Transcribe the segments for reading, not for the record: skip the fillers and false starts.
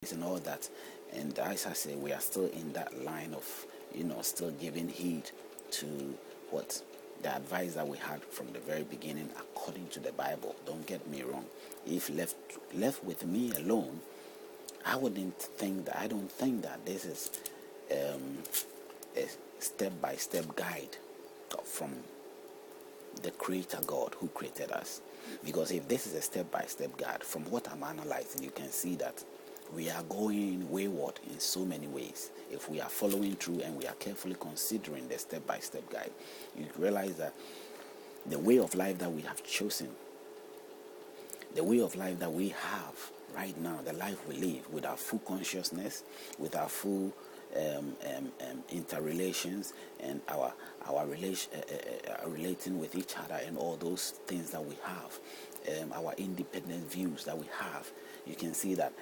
and all that. And as I say, we are still in that line of, still giving heed to what the advice that we had from the very beginning according to the Bible. Don't get me wrong. If left with me alone, I don't think that this is a step-by-step guide from the Creator God who created us. Because if this is a step-by-step guide, from what I'm analyzing, you can see that we are going wayward in so many ways. If we are following through and we are carefully considering the step-by-step guide, you realize that the way of life that we have chosen, the way of life that we have right now, the life we live with our full consciousness, with our full interrelations, and our relating with each other, and all those things that we have, our independent views that we have, you can see that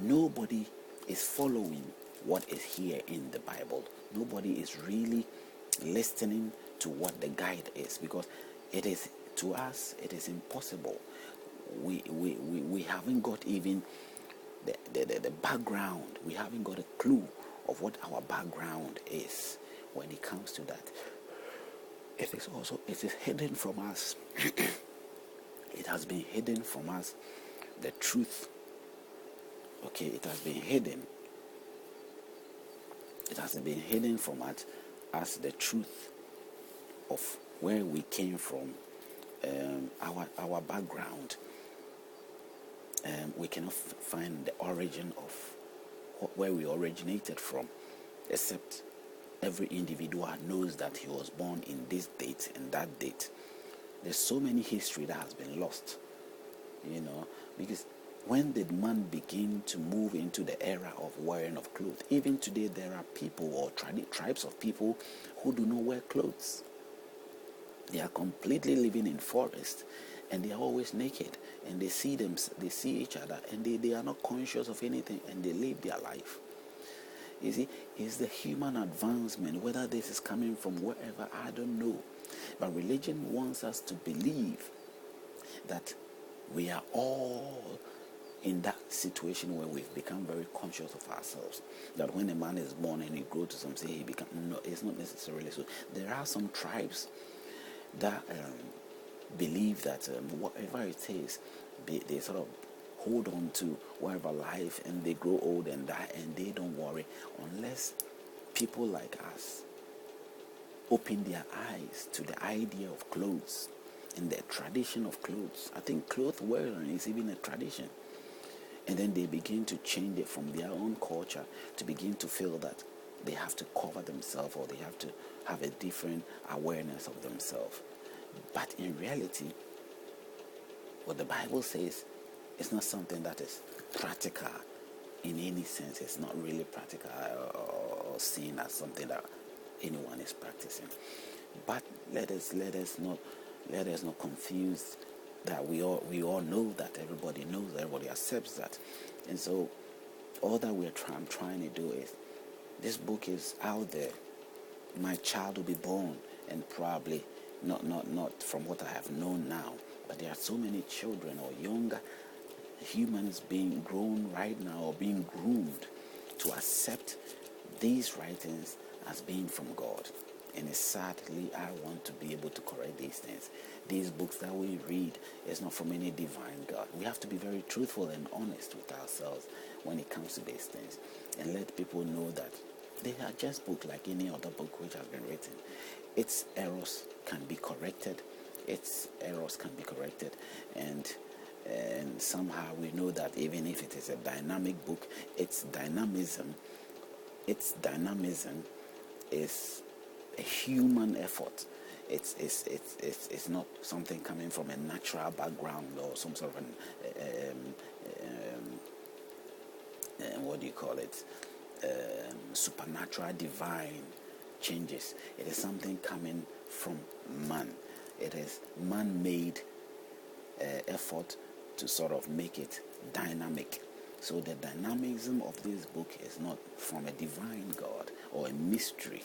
nobody is following what is here in the Bible. Nobody is really listening to what the guide is, because it is, to us, it is impossible. We haven't got even the background. We haven't got a clue of what our background is when it comes to that. It is hidden from us. It has been hidden from us, the truth. Okay, it has been hidden. It has been hidden from us as the truth of where we came from, our background. We cannot find the origin of where we originated from, except every individual knows that he was born in this date and that date. There's so many history that has been lost, because when did man begin to move into the era of wearing of clothes? Even today, there are people or tribes of people who do not wear clothes. They are completely living in forest, and they are always naked, and they see each other, and they are not conscious of anything, and they live their life. You see, it's the human advancement. Whether this is coming from wherever, I don't know. But religion wants us to believe that we are all in that situation where we've become very conscious of ourselves. That when a man is born and he grows to some say he become, no, it's not necessarily so. There are some tribes that believe that whatever it is, they sort of hold on to whatever life, and they grow old and die, and they don't worry unless people like us open their eyes to the idea of clothes and the tradition of clothes. I think cloth wearing is even a tradition. And then they begin to change it from their own culture to begin to feel that they have to cover themselves, or they have to have a different awareness of themselves. But in reality, what the Bible says is not something that is practical in any sense. It's not really practical or seen as something that anyone is practicing. But let us not confuse that. We all know that. Everybody knows, everybody accepts that. And so all that I'm trying to do is, this book is out there. My child will be born, and probably not from what I have known now, but there are so many children or younger humans being grown right now, or being groomed to accept these writings as being from God. And sadly, I want to be able to correct these things. These books that we read is not from any divine God. We have to be very truthful and honest with ourselves when it comes to these things, and let people know that they are just books like any other book which has been written. Its errors can be corrected. And somehow we know that even if it is a dynamic book, its dynamism is a human effort. It's not something coming from a natural background or some sort of supernatural divine changes. It is something coming from man. It is man-made effort to sort of make it dynamic. So the dynamism of this book is not from a divine God or a mystery.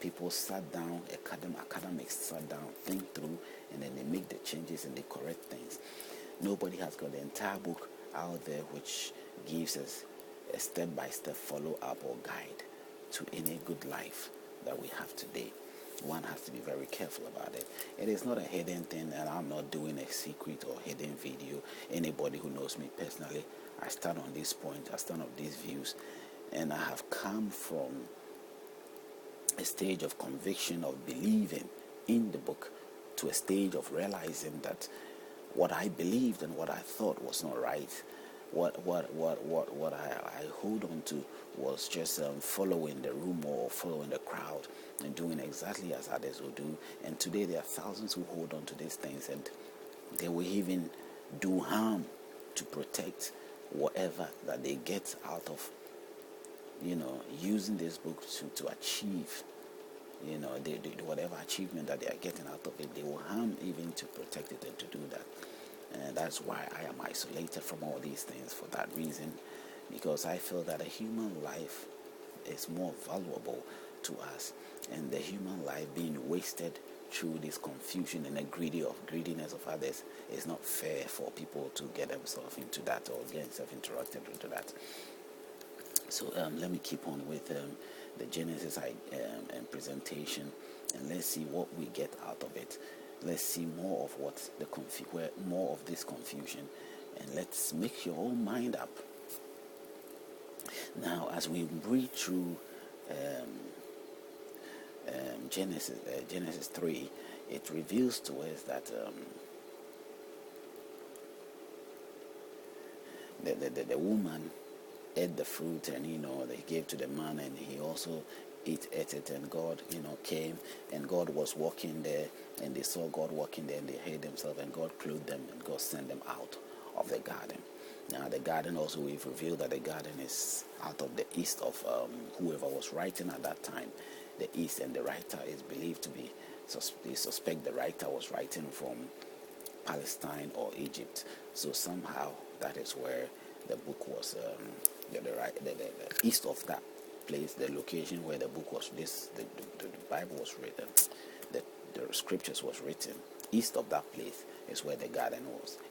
People sat down, academics sat down, think through, and then they make the changes and they correct things. Nobody has got the entire book out there which gives us a step-by-step follow-up or guide to any good life that we have today. One has to be very careful about it. It is not a hidden thing, and I'm not doing a secret or hidden video. Anybody who knows me personally, I stand on this point, I stand on these views, and I have come from a stage of conviction, of believing in the book, to a stage of realizing that what I believed and what I thought was not right. What I hold on to was just following the rumor or following the crowd and doing exactly as others will do. And today there are thousands who hold on to these things, and they will even do harm to protect whatever that they get out of, using this book to achieve, whatever achievement that they are getting out of it. They will harm even to protect it and to do that. And that's why I am isolated from all these things, for that reason, because I feel that a human life is more valuable to us, and the human life being wasted through this confusion and the greediness of others is not fair for people to get themselves into that or get themselves interrupted into that. So let me keep on with the Genesis and presentation, and let's see what we get out of it. Let's see more of more of this confusion, and let's make your own mind up. Now, as we read through Genesis 3, it reveals to us that the woman ate the fruit, and they gave to the man, and he also ate it, and God came, and God was walking there, and they saw God walking there, and they hid themselves, and God clothed them, and God sent them out of the garden. Now the garden also, we've revealed that the garden is out of the east of whoever was writing at that time, the east, and the writer is believed to be, they suspect the writer was writing from Palestine or Egypt. So somehow that is where the book was, the east of that place, the location where the book was, the Bible was written, the scriptures was written. East of that place is where the garden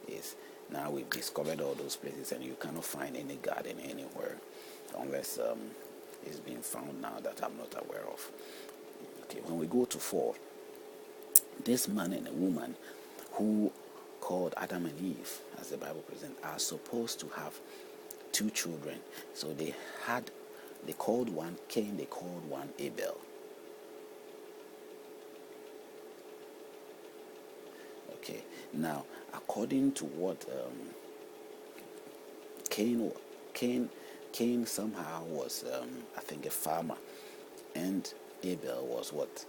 is. Now we've discovered all those places, and you cannot find any garden anywhere unless it's being found now that I'm not aware of. Okay, when we go to 4, this man and a woman who called Adam and Eve, as the Bible presents, are supposed to have 2 children. So they called one Cain, they called one Abel. Okay, now according to what Cain somehow was, I think, a farmer, and Abel was what?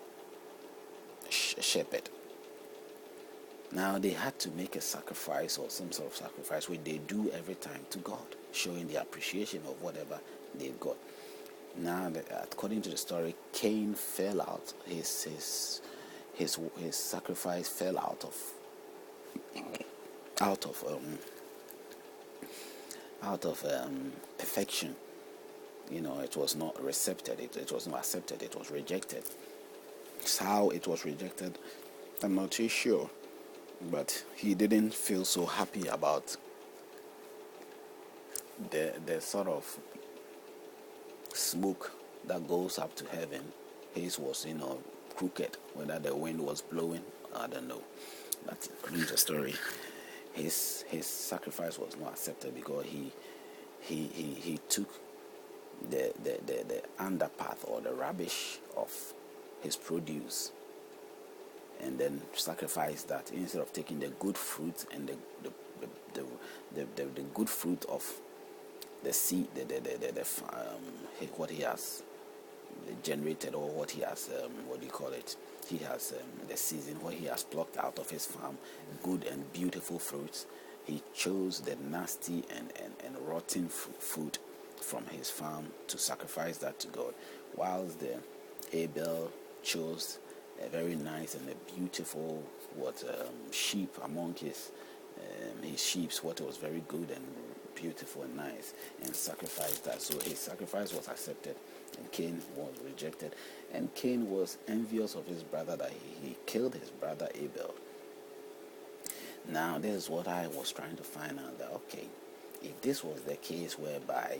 A shepherd. Now they had to make a sacrifice, or some sort of sacrifice, which they do every time to God, showing the appreciation of whatever they've got. Now, according to the story, Cain fell out. His sacrifice fell out of perfection. It was not accepted. It was not accepted. It was rejected. How it was rejected, I'm not too sure. But he didn't feel so happy about the sort of smoke that goes up to heaven. His was, crooked. Whether the wind was blowing, I don't know. But according to the story, his sacrifice was not accepted because he took the underpath or the rubbish of his produce, and then sacrifice that instead of taking the good fruit and the good fruit of the seed, what he has generated, or what he has, he has the season where he has plucked out of his farm good and beautiful fruits. He chose the nasty and rotten food from his farm to sacrifice that to God, whilst the Abel chose a very nice and a beautiful sheep among his sheep, what was very good and beautiful and nice, and sacrificed that. So his sacrifice was accepted, and Cain was rejected. And Cain was envious of his brother, that he killed his brother Abel. Now this is what I was trying to find out, that okay, If this was the case whereby